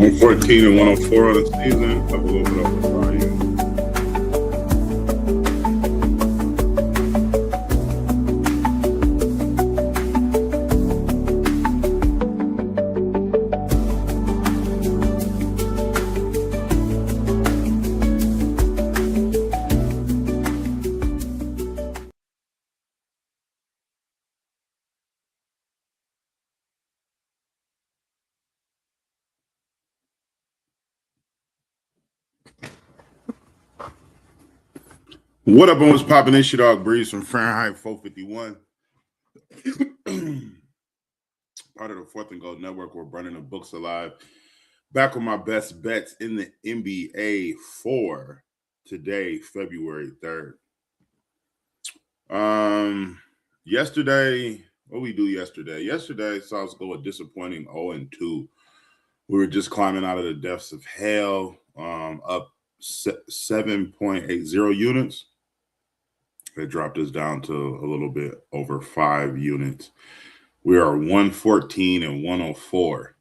114 and 104 on the season. Up a little bit over volume. What up, on what's popping? This shit, dog Breeze from Fahrenheit 451. Part of the Fourth and Gold Network. We're burning the books alive. Back with my best bets in the NBA for today, February 3rd. Yesterday, what we do yesterday? Yesterday saw us go a disappointing 0-2. We were just climbing out of the depths of hell, up 7.80 units. It dropped us down to a little bit over 5 units. We are 114 and 104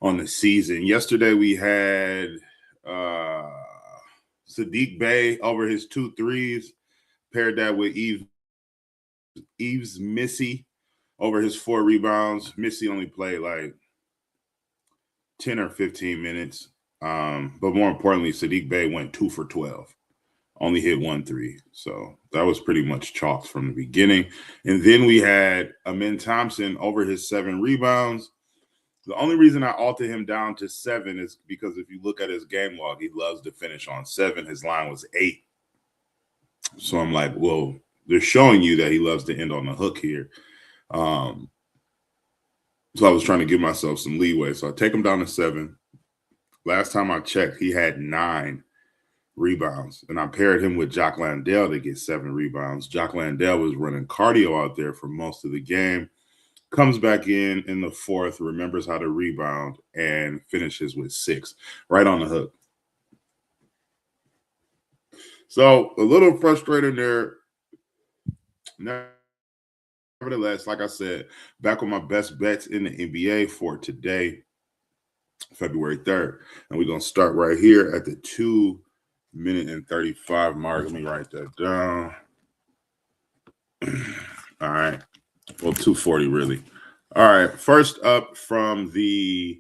on the season. Yesterday we had Saddiq Bey over his 2 threes, paired that with Yves Missi over his 4 rebounds. Missi only played like 10 or 15 minutes. But more importantly, Saddiq Bey went 2 for 12. Only hit 1 3. So that was pretty much chalked from the beginning. And then we had Amen Thompson over his 7 rebounds. The only reason I altered him down to 7 is because if you look at his game log, he loves to finish on 7. His line was 8. So I'm like, well, they're showing you that he loves to end on the hook here. So I was trying to give myself some leeway. So I take him down to 7. Last time I checked, he had 9 rebounds, and I paired him with Jock Landale to get 7 rebounds. Jock Landale was running cardio out there for most of the game, comes back in the 4th, remembers how to rebound, and finishes with 6, right on the hook. So a little frustrated there. Nevertheless, like I said, back with my best bets in the NBA for today, February 3rd. And we're going to start right here at the 2-minute and 35 mark. Let me write that down. All right. Well, 2:40 really. All right. First up from the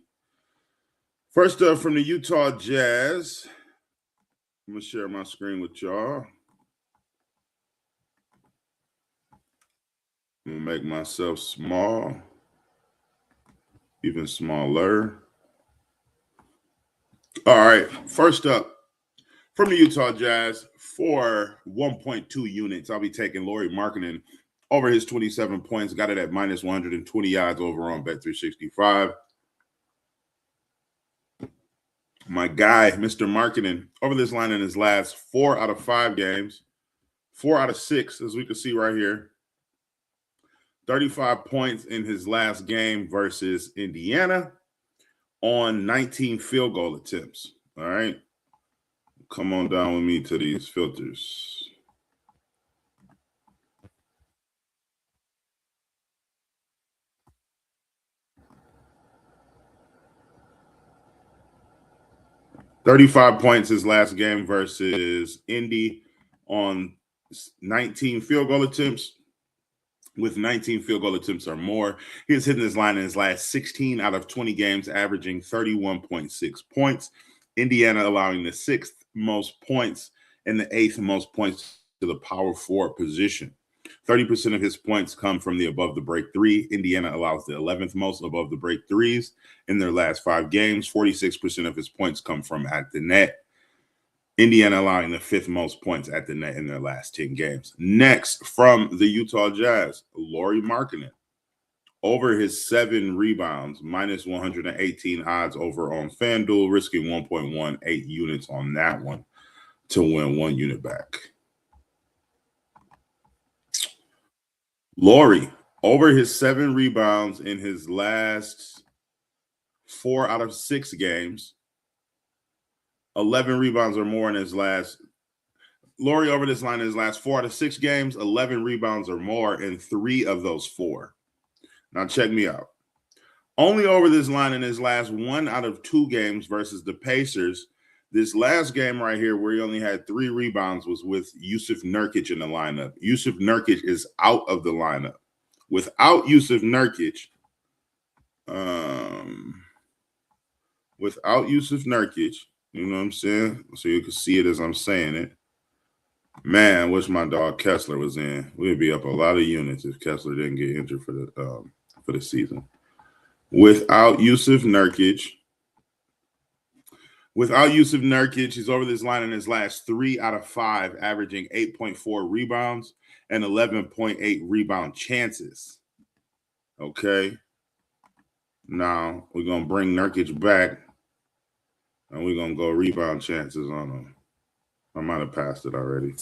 Utah Jazz. I'm gonna share my screen with y'all. I'm gonna make myself small, even smaller. All right. First up from the Utah Jazz for 1.2 units, I'll be taking Lauri Markkanen over his 27 points. Got it at minus 120 yards over on Bet365. My guy, Mr. Markkanen, over this line in his last 4 out of 5 games, 4 out of 6, as we can see right here. 35 points in his last game versus Indiana on 19 field goal attempts. All right. Come on down with me to these filters. $35 points his last game versus Indy on 19 field goal attempts. With 19 field goal attempts or more, he has hit this line in his last 16 out of 20 games, averaging 31.6 points. Indiana allowing the 6th most points and the 8th most points to the power forward position. 30% of his points come from the above the break 3. Indiana allows the 11th most above the break 3s in their last 5 games. 46% of his points come from at the net. Indiana allowing the 5th most points at the net in their last 10 games. Next, from the Utah Jazz, Lauri Markkanen over his 7 rebounds, minus 118 odds over on FanDuel, risking 1.18 units on that one to win 1 unit back. Lauri over his 7 rebounds in his last 4 out of 6 games. 11 rebounds or more in his last. Lauri over this line in his last 4 out of 6 games, 11 rebounds or more in 3 of those 4. Now check me out. Only over this line in his last 1 out of 2 games versus the Pacers. This last game right here, where he only had 3 rebounds, was with Jusuf Nurkic in the lineup. Jusuf Nurkic is out of the lineup. Without Jusuf Nurkic, you know what I'm saying? So you can see it as I'm saying it. Man, wish my dog Kessler was in. We'd be up a lot of units if Kessler didn't get injured for the season. Without Jusuf Nurkic, he's over this line in his last 3 out of 5, averaging 8.4 rebounds and 11.8 rebound chances. Okay. Now we're gonna bring Nurkic back, and we're gonna go rebound chances on him. I might have passed it already.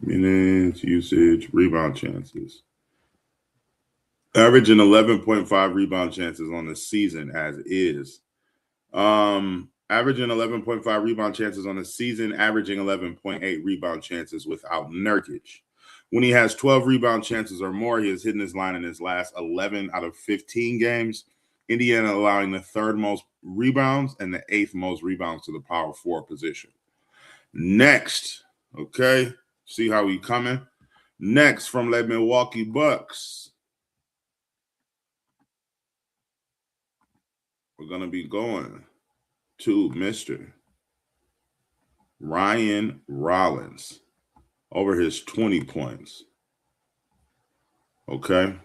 Minutes, usage, rebound chances. Averaging 11.5 rebound chances on the season as is. Averaging 11.5 rebound chances on the season, averaging 11.8 rebound chances without Nurkic. When he has 12 rebound chances or more, he has hit his line in his last 11 out of 15 games. Indiana allowing the 3rd most rebounds and the 8th most rebounds to the power forward position. Next, okay, see how we coming? Next, from the Milwaukee Bucks, we're going to be going to Mr. Ryan Rollins over his 20 points. Okay.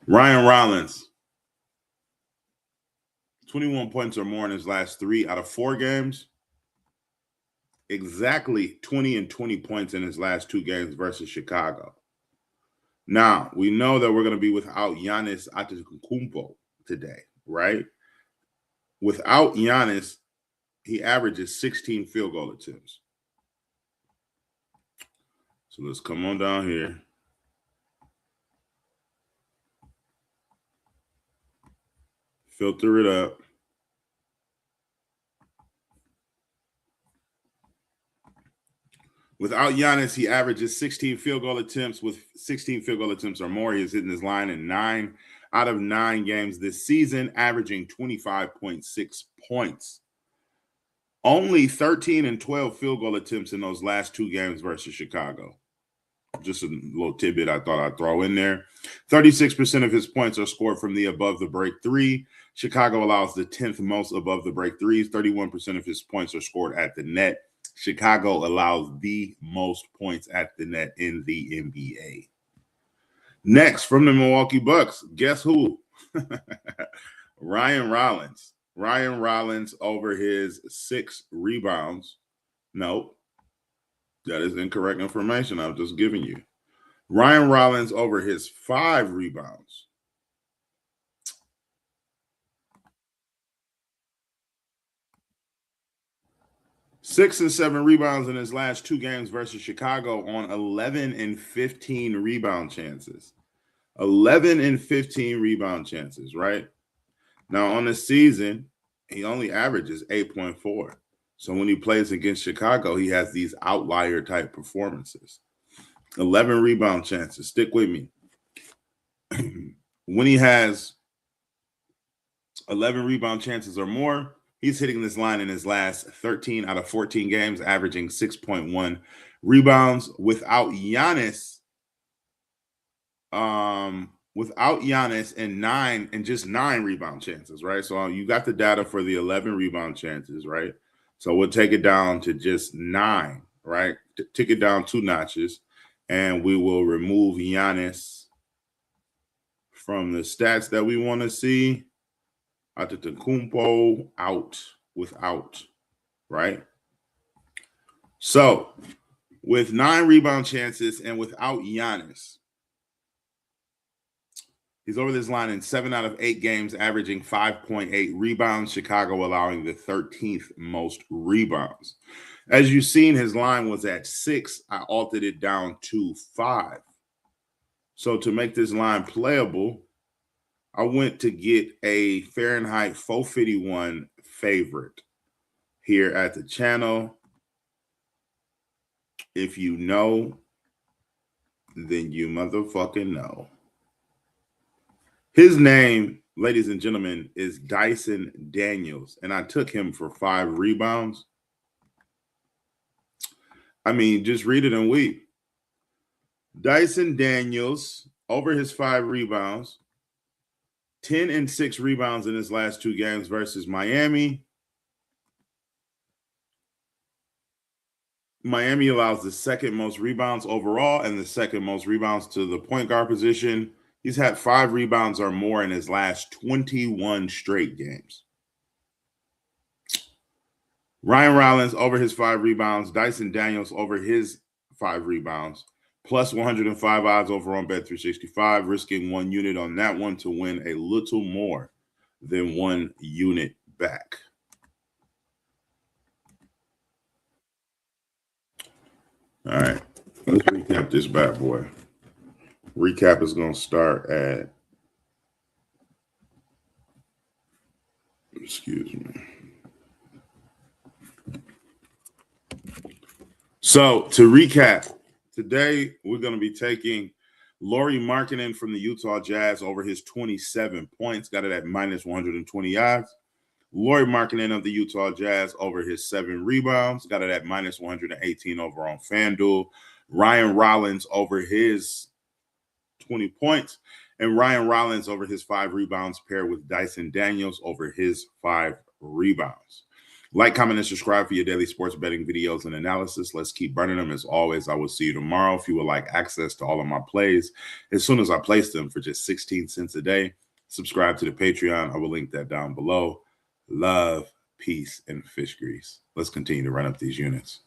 Ryan Rollins, 21 points or more in his last 3 out of 4 games. Exactly 20 and 20 points in his last 2 games versus Chicago. Now, we know that we're going to be without Giannis Antetokounmpo today, right? Without Giannis, he averages 16 field goal attempts. So let's come on down here. Filter it up. Without Giannis, he averages 16 field goal attempts. With 16 field goal attempts or more, he is hitting his line in 9 out of 9 games this season, averaging 25.6 points. Only 13 and 12 field goal attempts in those last 2 games versus Chicago. Just a little tidbit I thought I'd throw in there. 36% of his points are scored from the above the break 3. Chicago allows the 10th most above the break 3s. 31% of his points are scored at the net. Chicago allows the most points at the net in the NBA. Next, from the Milwaukee Bucks, guess who? Ryan Rollins. Ryan Rollins over his 6 rebounds. Nope. That is incorrect information I'm just giving you. Ryan Rollins over his 5 rebounds. Six and 7 rebounds in his last 2 games versus Chicago on 11 and 15 rebound chances. 11 and 15 rebound chances, right? Now, on the season, he only averages 8.4. So when he plays against Chicago, he has these outlier type performances. 11 rebound chances. Stick with me. When he has 11 rebound chances or more, he's hitting this line in his last 13 out of 14 games, averaging 6.1 rebounds. Without Giannis, and just 9 rebound chances, right? So you got the data for the 11 rebound chances, right? So we'll take it down to just 9, right? Take it down 2 notches, and we will remove Giannis from the stats that we want to see. Antetokounmpo out without, right? So with 9 rebound chances and without Giannis, he's over this line in 7 out of 8 games, averaging 5.8 rebounds. Chicago allowing the 13th most rebounds. As you've seen, his line was at 6. I altered it down to 5. So to make this line playable, I went to get a Fahrenheit 451 favorite here at the channel. If you know, then you motherfucking know. His name, ladies and gentlemen, is Dyson Daniels, and I took him for 5 rebounds. I mean, just read it and weep. Dyson Daniels, over his 5 rebounds, 10 and 6 rebounds in his last 2 games versus Miami. Miami allows the second most rebounds overall and the second most rebounds to the point guard position. He's had 5 rebounds or more in his last 21 straight games. Ryan Rollins over his 5 rebounds. Dyson Daniels over his 5 rebounds. Plus 105 odds over on Bet365, risking 1 unit on that one to win a little more than 1 unit back. All right, let's recap this bad boy. Recap is going to start at, excuse me. So to recap, today we're going to be taking Lauri Markkanen from the Utah Jazz over his 27 points, got it at minus 120 odds. Lauri Markkanen of the Utah Jazz over his 7 rebounds, got it at minus 118 over on FanDuel. Ryan Rollins over his 20 points, and Ryan Rollins over his 5 rebounds paired with Dyson Daniels over his 5 rebounds. Like, comment, and subscribe for your daily sports betting videos and analysis. Let's keep burning them. As always, I will see you tomorrow. If you would like access to all of my plays as soon as I place them for just 16 cents a day, subscribe to the Patreon. I will link that down below. Love, peace, and fish grease. Let's continue to run up these units.